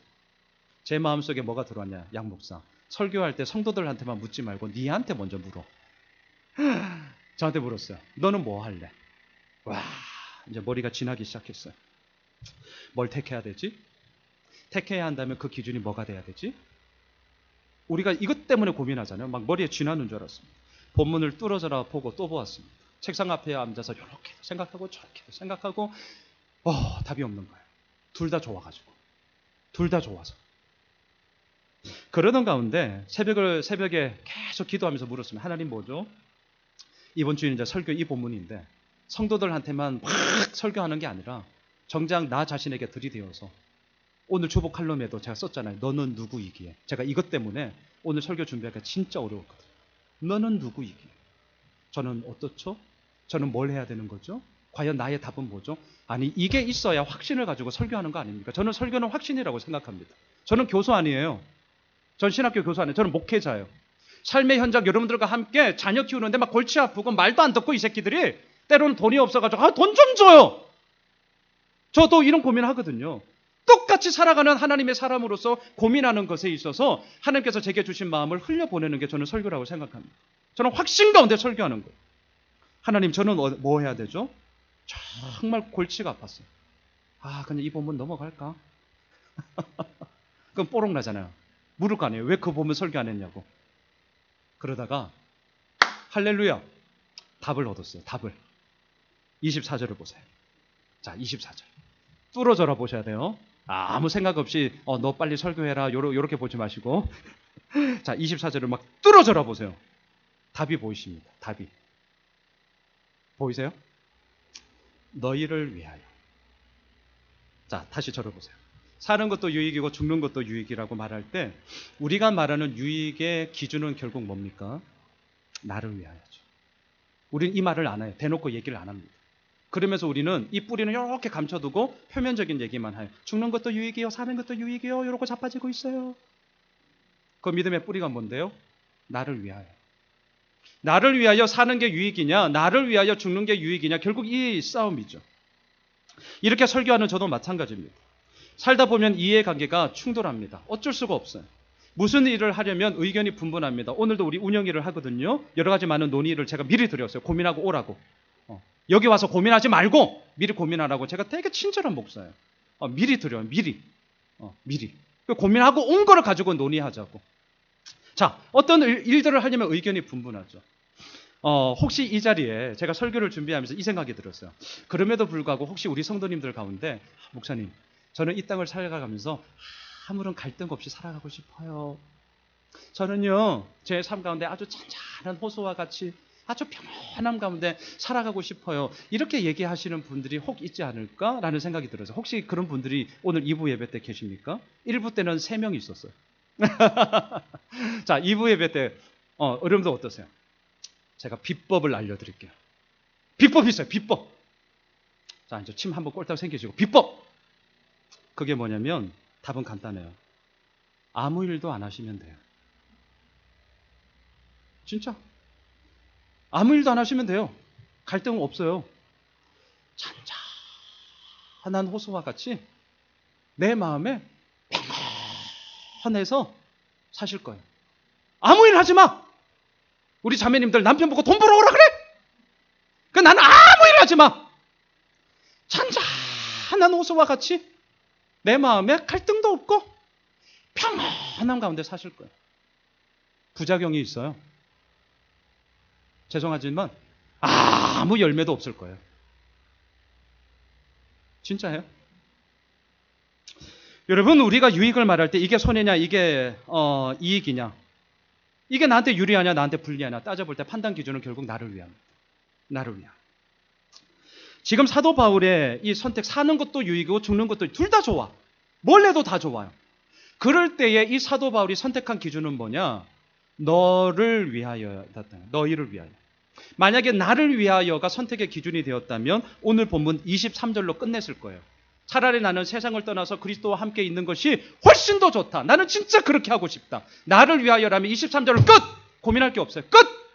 제 마음속에 뭐가 들어왔냐. 양 목사, 설교할 때 성도들한테만 묻지 말고 니한테 먼저 물어. 저한테 물었어요. 너는 뭐 할래? 와, 이제 머리가 지나기 시작했어요. 뭘 택해야 되지? 택해야 한다면 그 기준이 뭐가 돼야 되지? 우리가 이것 때문에 고민하잖아요. 막 머리에 쥐나는 줄 알았습니다. 본문을 뚫어져라 보고 또 보았습니다. 책상 앞에 앉아서 이렇게 생각하고 저렇게 생각하고 답이 없는 거예요. 둘 다 좋아가지고. 둘 다 좋아서. 그러던 가운데 새벽에 계속 기도하면서 물었습니다. 하나님, 뭐죠? 이번 주는 이제 설교 이 본문인데 성도들한테만 막 설교하는 게 아니라 정작 나 자신에게 들이대어서 오늘 주보 칼럼에도 제가 썼잖아요. 너는 누구이기에. 제가 이것 때문에 오늘 설교 준비하기가 진짜 어려웠거든요. 너는 누구이기에. 저는 어떻죠? 저는 뭘 해야 되는 거죠? 과연 나의 답은 뭐죠? 아니, 이게 있어야 확신을 가지고 설교하는 거 아닙니까? 저는 설교는 확신이라고 생각합니다. 저는 교수 아니에요. 전 신학교 교수 아니에요. 저는 목회자예요. 삶의 현장 여러분들과 함께 자녀 키우는데 막 골치 아프고 말도 안 듣고 이 새끼들이 때로는 돈이 없어가지고 돈 좀 줘요. 저도 이런 고민하거든요. 똑같이 살아가는 하나님의 사람으로서 고민하는 것에 있어서 하나님께서 제게 주신 마음을 흘려보내는 게 저는 설교라고 생각합니다. 저는 확신 가운데 설교하는 거예요. 하나님, 저는 뭐 해야 되죠? 정말 골치가 아팠어요. 그냥 이 본문 넘어갈까? 그럼 뽀록 나잖아요. 물을 거 아니에요. 왜 그 본문 설교 안 했냐고. 그러다가 할렐루야, 답을 얻었어요. 답을. 24절을 보세요. 자, 24절. 뚫어져라 보셔야 돼요. 아무 생각 없이 너 빨리 설교해라 요렇게 보지 마시고 자, 24절을 막 뚫어져라 보세요. 답이 보이십니다. 답이. 보이세요? 너희를 위하여. 자, 다시 저를 보세요. 사는 것도 유익이고 죽는 것도 유익이라고 말할 때 우리가 말하는 유익의 기준은 결국 뭡니까? 나를 위하여죠. 우리는 이 말을 안 해요. 대놓고 얘기를 안 합니다. 그러면서 우리는 이 뿌리는 이렇게 감춰두고 표면적인 얘기만 해요. 죽는 것도 유익이요, 사는 것도 유익이요, 이러고 자빠지고 있어요. 그 믿음의 뿌리가 뭔데요? 나를 위하여. 나를 위하여 사는 게 유익이냐, 나를 위하여 죽는 게 유익이냐, 결국 이 싸움이죠. 이렇게 설교하는 저도 마찬가지입니다. 살다 보면 이해관계가 충돌합니다. 어쩔 수가 없어요. 무슨 일을 하려면 의견이 분분합니다. 오늘도 우리 운영일을 하거든요. 여러 가지 많은 논의를 제가 미리 드렸어요. 고민하고 오라고. 여기 와서 고민하지 말고 미리 고민하라고. 제가 되게 친절한 목사예요. 미리 드려요. 미리. 고민하고 온 거를 가지고 논의하자고. 자, 어떤 일들을 하려면 의견이 분분하죠. 혹시 이 자리에 제가 설교를 준비하면서 이 생각이 들었어요. 그럼에도 불구하고 혹시 우리 성도님들 가운데 목사님, 저는 이 땅을 살아가면서 아무런 갈등 없이 살아가고 싶어요. 저는요, 제 삶 가운데 아주 잔잔한 호소와 같이 아주 평안함 가운데 살아가고 싶어요. 이렇게 얘기하시는 분들이 혹 있지 않을까라는 생각이 들어서 혹시 그런 분들이 오늘 2부 예배 때 계십니까? 1부 때는 3명이 있었어요. 자, 2부 예배 때 여러분들 어떠세요? 제가 비법을 알려드릴게요. 비법이 있어요. 비법. 자, 이제 침 한번 꼴딱 생기시고 비법. 그게 뭐냐면 답은 간단해요. 아무 일도 안 하시면 돼요. 진짜. 아무 일도 안 하시면 돼요. 갈등 없어요. 잔잔한 호소와 같이 내 마음에 평안해서 사실 거예요. 아무 일 하지 마. 우리 자매님들 남편 보고 돈 벌어 오라 그래. 나는 아무 일 하지 마. 환한 호수와 같이 내 마음에 갈등도 없고 평안함 가운데 사실 거예요. 부작용이 있어요. 죄송하지만 아무 열매도 없을 거예요. 진짜예요. 여러분, 우리가 유익을 말할 때 이게 손해냐, 이게 이익이냐, 이게 나한테 유리하냐, 나한테 불리하냐 따져볼 때 판단 기준은 결국 나를 위합니다. 나를 위함. 지금 사도 바울의 이 선택, 사는 것도 유익이고 죽는 것도 둘 다 좋아. 뭘 해도 다 좋아요. 그럴 때에 이 사도 바울이 선택한 기준은 뭐냐? 너를 위하여였다. 너희를 위하여. 만약에 나를 위하여가 선택의 기준이 되었다면 오늘 본문 23절로 끝냈을 거예요. 차라리 나는 세상을 떠나서 그리스도와 함께 있는 것이 훨씬 더 좋다. 나는 진짜 그렇게 하고 싶다. 나를 위하여라면 23절로 끝! 고민할 게 없어요. 끝!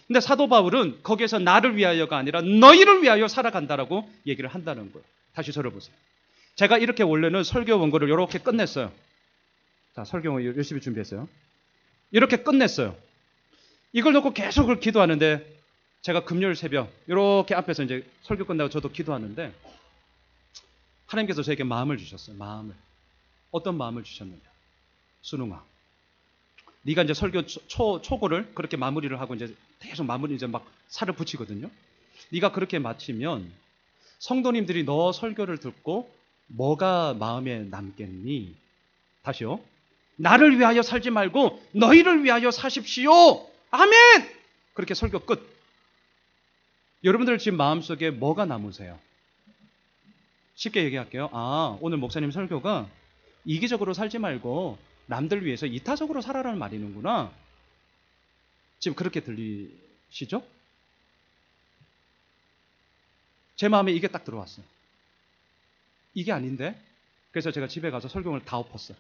근데 사도 바울은 거기에서 나를 위하여가 아니라 너희를 위하여 살아간다라고 얘기를 한다는 거예요. 다시 들어보세요. 제가 이렇게 원래는 설교 원고를 이렇게 끝냈어요. 자, 설교 원고 열심히 준비했어요. 이렇게 끝냈어요. 이걸 놓고 계속 그걸 기도하는데 제가 금요일 새벽 이렇게 앞에서 이제 설교 끝나고 저도 기도하는데 하나님께서 저에게 마음을 주셨어요. 마음을. 어떤 마음을 주셨느냐? 순웅아, 네가 이제 설교 초고를 그렇게 마무리를 하고 이제 계속 마무리 이제 막 살을 붙이거든요. 네가 그렇게 마치면 성도님들이 너 설교를 듣고 뭐가 마음에 남겠니? 다시요. 나를 위하여 살지 말고 너희를 위하여 사십시오. 아멘! 그렇게 설교 끝. 여러분들 지금 마음속에 뭐가 남으세요? 쉽게 얘기할게요. 오늘 목사님 설교가 이기적으로 살지 말고 남들 위해서 이타적으로 살아라는 말이는구나. 지금 그렇게 들리시죠? 제 마음에 이게 딱 들어왔어요. 이게 아닌데? 그래서 제가 집에 가서 설교를 다 엎었어요.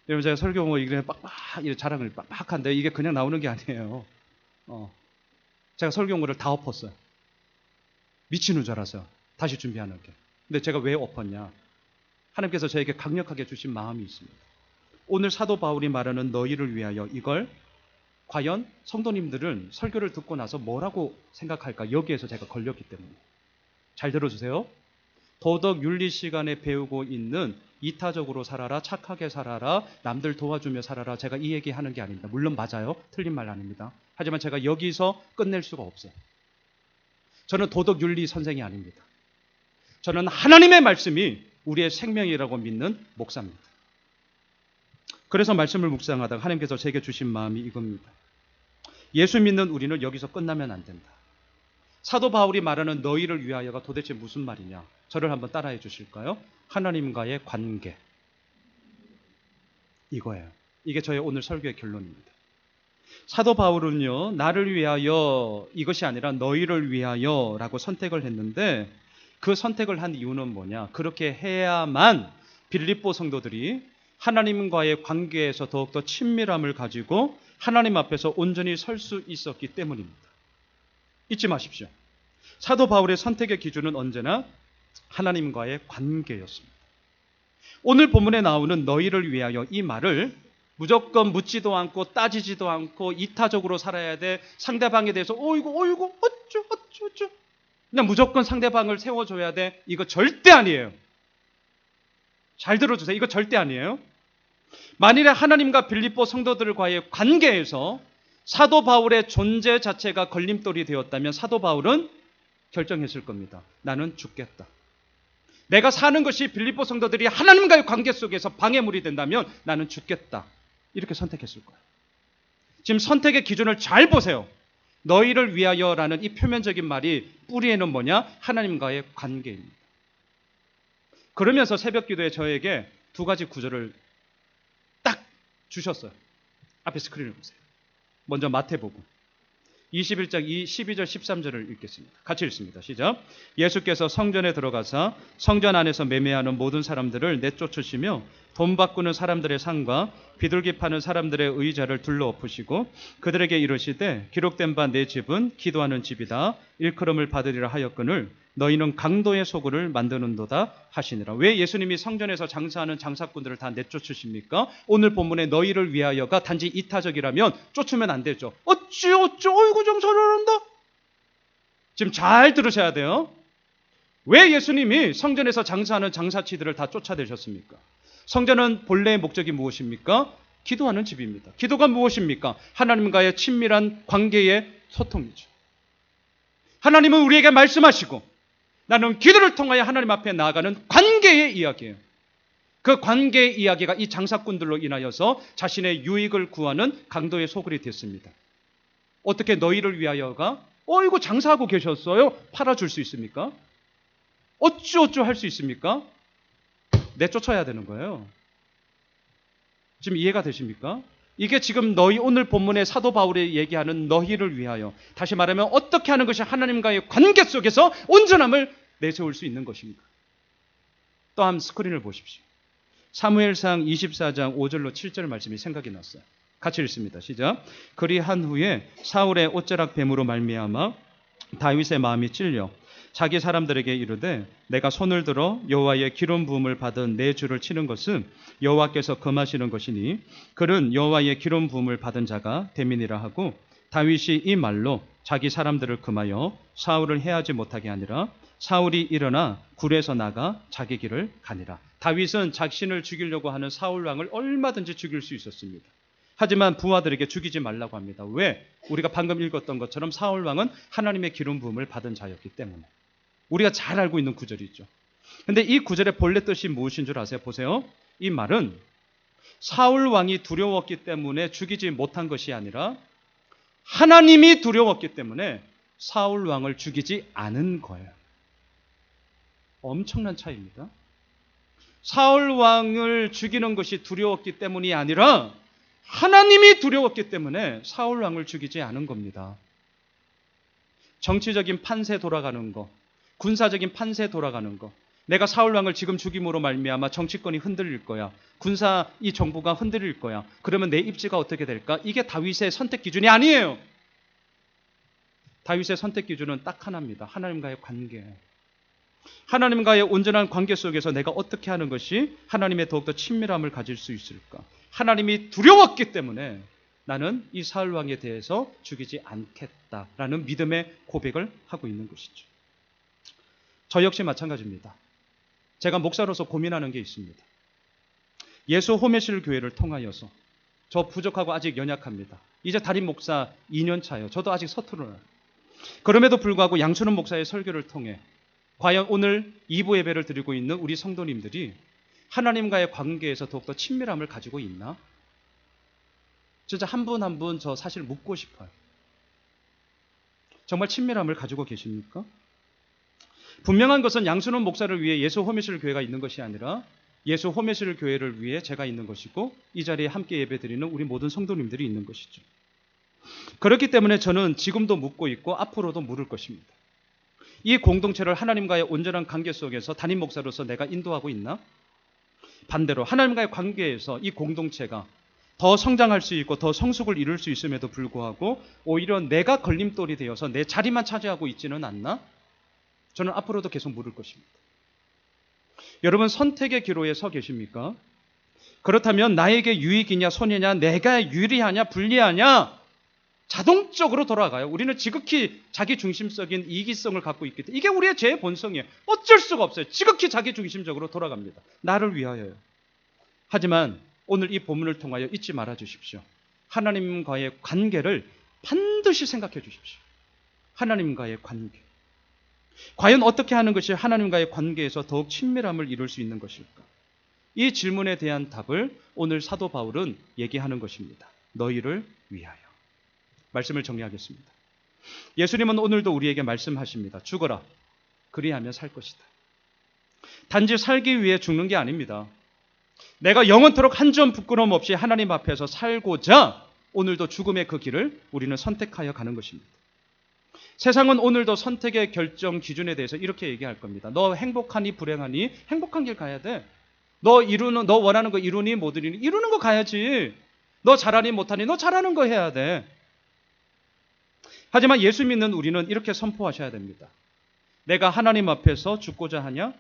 여러분, 제가 설교 이게 빡빡 이런 자랑을 빡빡한데 이게 그냥 나오는 게 아니에요. 제가 설교를 다 엎었어요. 미치는 줄 알았어요. 다시 준비하는 게. 근데 제가 왜 엎었냐? 하나님께서 저에게 강력하게 주신 마음이 있습니다. 오늘 사도 바울이 말하는 너희를 위하여, 이걸 과연 성도님들은 설교를 듣고 나서 뭐라고 생각할까? 여기에서 제가 걸렸기 때문에. 잘 들어주세요. 도덕 윤리 시간에 배우고 있는 이타적으로 살아라, 착하게 살아라, 남들 도와주며 살아라, 제가 이 얘기하는 게 아닙니다. 물론 맞아요. 틀린 말 아닙니다. 하지만 제가 여기서 끝낼 수가 없어요. 저는 도덕 윤리 선생이 아닙니다. 저는 하나님의 말씀이 우리의 생명이라고 믿는 목사입니다. 그래서 말씀을 묵상하다가 하나님께서 제게 주신 마음이 이겁니다. 예수 믿는 우리는 여기서 끝나면 안 된다. 사도 바울이 말하는 너희를 위하여가 도대체 무슨 말이냐? 저를 한번 따라해 주실까요? 하나님과의 관계. 이거예요. 이게 저의 오늘 설교의 결론입니다. 사도 바울은요, 나를 위하여 이것이 아니라 너희를 위하여라고 선택을 했는데 그 선택을 한 이유는 뭐냐? 그렇게 해야만 빌립보 성도들이 하나님과의 관계에서 더욱더 친밀함을 가지고 하나님 앞에서 온전히 설 수 있었기 때문입니다. 잊지 마십시오. 사도 바울의 선택의 기준은 언제나 하나님과의 관계였습니다. 오늘 본문에 나오는 너희를 위하여 이 말을 무조건 묻지도 않고 따지지도 않고 이타적으로 살아야 돼. 상대방에 대해서 어이구 어쭈 그냥 무조건 상대방을 세워줘야 돼. 이거 절대 아니에요. 잘 들어주세요. 이거 절대 아니에요. 만일에 하나님과 빌립보 성도들과의 관계에서 사도 바울의 존재 자체가 걸림돌이 되었다면 사도 바울은 결정했을 겁니다. 나는 죽겠다. 내가 사는 것이 빌립보 성도들이 하나님과의 관계 속에서 방해물이 된다면 나는 죽겠다. 이렇게 선택했을 거예요. 지금 선택의 기준을 잘 보세요. 너희를 위하여라는 이 표면적인 말이 뿌리에는 뭐냐? 하나님과의 관계입니다. 그러면서 새벽 기도에 저에게 두 가지 구절을 딱 주셨어요. 앞에 스크린을 보세요. 먼저 마태복음 21장 12절 13절을 읽겠습니다. 같이 읽습니다. 시작. 예수께서 성전에 들어가사 성전 안에서 매매하는 모든 사람들을 내쫓으시며 돈 바꾸는 사람들의 상과 비둘기 파는 사람들의 의자를 둘러 엎으시고 그들에게 이르시되 기록된 바 내 집은 기도하는 집이다. 일컬음을 받으리라 하였거늘 너희는 강도의 소굴을 만드는도다 하시니라. 왜 예수님이 성전에서 장사하는 장사꾼들을 다 내쫓으십니까? 오늘 본문에 너희를 위하여가 단지 이타적이라면 쫓으면 안 되죠. 어이구 장사를 한다. 지금 잘 들으셔야 돼요. 왜 예수님이 성전에서 장사하는 장사치들을 다 쫓아내셨습니까? 성전은 본래의 목적이 무엇입니까? 기도하는 집입니다. 기도가 무엇입니까? 하나님과의 친밀한 관계의 소통이죠. 하나님은 우리에게 말씀하시고 나는 기도를 통하여 하나님 앞에 나아가는 관계의 이야기예요. 그 관계의 이야기가 이 장사꾼들로 인하여서 자신의 유익을 구하는 강도의 소굴이 됐습니다. 어떻게 너희를 위하여가 이거 장사하고 계셨어요? 팔아줄 수 있습니까? 어쭈어쭈 할 수 있습니까? 내쫓아야 되는 거예요. 지금 이해가 되십니까? 이게 지금 너희 오늘 본문의 사도 바울이 얘기하는 너희를 위하여, 다시 말하면 어떻게 하는 것이 하나님과의 관계 속에서 온전함을 내세울 수 있는 것입니까? 또 한번 스크린을 보십시오. 사무엘상 24장 5절로 7절 말씀이 생각이 났어요. 같이 읽습니다. 시작. 그리한 후에 사울의 옷자락 뱀으로 말미암아 다윗의 마음이 찔려 자기 사람들에게 이르되 내가 손을 들어 여호와의 기름 부음을 받은 내 주를 치는 것은 여호와께서 금하시는 것이니 그는 여호와의 기름 부음을 받은 자가 됨이니라 하고, 다윗이 이 말로 자기 사람들을 금하여 사울을 해하지 못하게 하니라. 사울이 일어나 굴에서 나가 자기 길을 가니라. 다윗은 자신을 죽이려고 하는 사울 왕을 얼마든지 죽일 수 있었습니다. 하지만 부하들에게 죽이지 말라고 합니다. 왜? 우리가 방금 읽었던 것처럼 사울 왕은 하나님의 기름 부음을 받은 자였기 때문에. 우리가 잘 알고 있는 구절이죠. 그런데 이 구절의 본래 뜻이 무엇인 줄 아세요? 보세요. 이 말은 사울 왕이 두려웠기 때문에 죽이지 못한 것이 아니라 하나님이 두려웠기 때문에 사울 왕을 죽이지 않은 거예요. 엄청난 차이입니다. 사울 왕을 죽이는 것이 두려웠기 때문이 아니라 하나님이 두려웠기 때문에 사울 왕을 죽이지 않은 겁니다. 정치적인 판세 돌아가는 거, 군사적인 판세 돌아가는 거, 내가 사울 왕을 지금 죽임으로 말미암아 정치권이 흔들릴 거야, 군사 이 정부가 흔들릴 거야, 그러면 내 입지가 어떻게 될까? 이게 다윗의 선택 기준이 아니에요. 다윗의 선택 기준은 딱 하나입니다. 하나님과의 관계. 하나님과의 온전한 관계 속에서 내가 어떻게 하는 것이 하나님의 더욱더 친밀함을 가질 수 있을까? 하나님이 두려웠기 때문에 나는 이 사울 왕에 대해서 죽이지 않겠다라는 믿음의 고백을 하고 있는 것이죠. 저 역시 마찬가지입니다. 제가 목사로서 고민하는 게 있습니다. 예수 호메실 교회를 통하여서 저 부족하고 아직 연약합니다. 이제 담임 목사 2년 차예요. 저도 아직 서투르나요. 그럼에도 불구하고 양춘원 목사의 설교를 통해 과연 오늘 2부 예배를 드리고 있는 우리 성도님들이 하나님과의 관계에서 더욱더 친밀함을 가지고 있나? 진짜 한 분 한 분 저 사실 묻고 싶어요. 정말 친밀함을 가지고 계십니까? 분명한 것은 양순원 목사를 위해 예수 호메실 교회가 있는 것이 아니라 예수 호메실 교회를 위해 제가 있는 것이고 이 자리에 함께 예배드리는 우리 모든 성도님들이 있는 것이죠. 그렇기 때문에 저는 지금도 묻고 있고 앞으로도 물을 것입니다. 이 공동체를 하나님과의 온전한 관계 속에서 담임 목사로서 내가 인도하고 있나? 반대로 하나님과의 관계에서 이 공동체가 더 성장할 수 있고 더 성숙을 이룰 수 있음에도 불구하고 오히려 내가 걸림돌이 되어서 내 자리만 차지하고 있지는 않나? 저는 앞으로도 계속 물을 것입니다. 여러분, 선택의 기로에 서 계십니까? 그렇다면 나에게 유익이냐 손해냐, 내가 유리하냐 불리하냐, 자동적으로 돌아가요. 우리는 지극히 자기중심적인 이기성을 갖고 있기 때문에 이게 우리의 제 본성이에요. 어쩔 수가 없어요. 지극히 자기중심적으로 돌아갑니다. 나를 위하여요. 하지만 오늘 이 본문을 통하여 잊지 말아 주십시오. 하나님과의 관계를 반드시 생각해 주십시오. 하나님과의 관계. 과연 어떻게 하는 것이 하나님과의 관계에서 더욱 친밀함을 이룰 수 있는 것일까? 이 질문에 대한 답을 오늘 사도 바울은 얘기하는 것입니다. 너희를 위하여. 말씀을 정리하겠습니다. 예수님은 오늘도 우리에게 말씀하십니다. 죽어라. 그리하면 살 것이다. 단지 살기 위해 죽는 게 아닙니다. 내가 영원토록 한 점 부끄러움 없이 하나님 앞에서 살고자 오늘도 죽음의 그 길을 우리는 선택하여 가는 것입니다. 세상은 오늘도 선택의 결정 기준에 대해서 이렇게 얘기할 겁니다. 너 행복하니 불행하니 행복한 길 가야 돼. 너 원하는 거 이루니 못 이루니 이루는 거 가야지. 너 잘하니 못하니 너 잘하는 거 해야 돼. 하지만 예수 믿는 우리는 이렇게 선포하셔야 됩니다. 내가 하나님 앞에서 죽고자 하냐?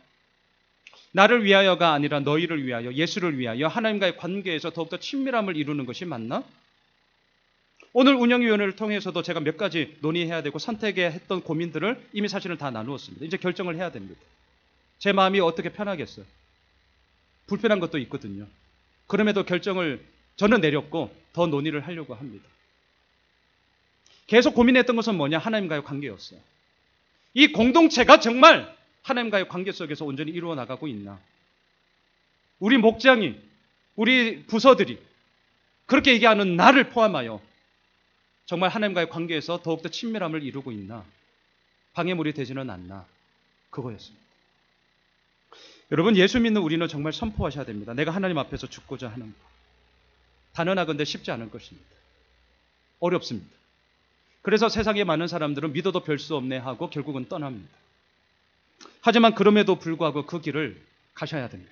나를 위하여가 아니라 너희를 위하여, 예수를 위하여 하나님과의 관계에서 더욱더 친밀함을 이루는 것이 맞나? 오늘 운영위원회를 통해서도 제가 몇 가지 논의해야 되고 선택에 했던 고민들을 이미 사실은 다 나누었습니다. 이제 결정을 해야 됩니다. 제 마음이 어떻게 편하겠어요? 불편한 것도 있거든요. 그럼에도 결정을 저는 내렸고 더 논의를 하려고 합니다. 계속 고민했던 것은 뭐냐? 하나님과의 관계였어요. 이 공동체가 정말 하나님과의 관계 속에서 온전히 이루어 나가고 있나? 우리 목장이, 우리 부서들이 그렇게 얘기하는 나를 포함하여 정말 하나님과의 관계에서 더욱더 친밀함을 이루고 있나? 방해물이 되지는 않나? 그거였습니다. 여러분, 예수 믿는 우리는 정말 선포하셔야 됩니다. 내가 하나님 앞에서 죽고자 하는 것. 단언하건대 쉽지 않을 것입니다. 어렵습니다. 그래서 세상에 많은 사람들은 믿어도 별 수 없네 하고 결국은 떠납니다. 하지만 그럼에도 불구하고 그 길을 가셔야 됩니다.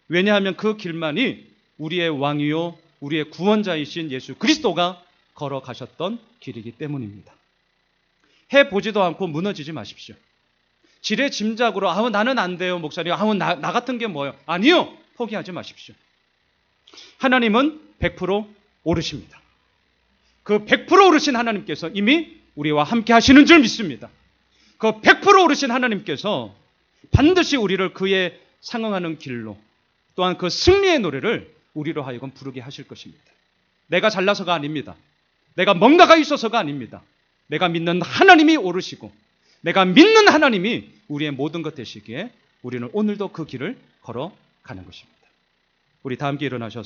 왜냐하면 그 길만이 우리의 왕이요 우리의 구원자이신 예수 그리스도가 걸어가셨던 길이기 때문입니다. 해보지도 않고 무너지지 마십시오. 지레 짐작으로 나는 안 돼요 목사님. 나 같은 게 뭐예요? 아니요. 포기하지 마십시오. 하나님은 100% 오르십니다. 그 100% 오르신 하나님께서 이미 우리와 함께 하시는 줄 믿습니다. 그 100% 오르신 하나님께서 반드시 우리를 그에 상응하는 길로 또한 그 승리의 노래를 우리로 하여금 부르게 하실 것입니다. 내가 잘나서가 아닙니다. 내가 뭔가가 있어서가 아닙니다. 내가 믿는 하나님이 오르시고 내가 믿는 하나님이 우리의 모든 것 되시기에 우리는 오늘도 그 길을 걸어가는 것입니다. 우리 다 함께 일어나셔서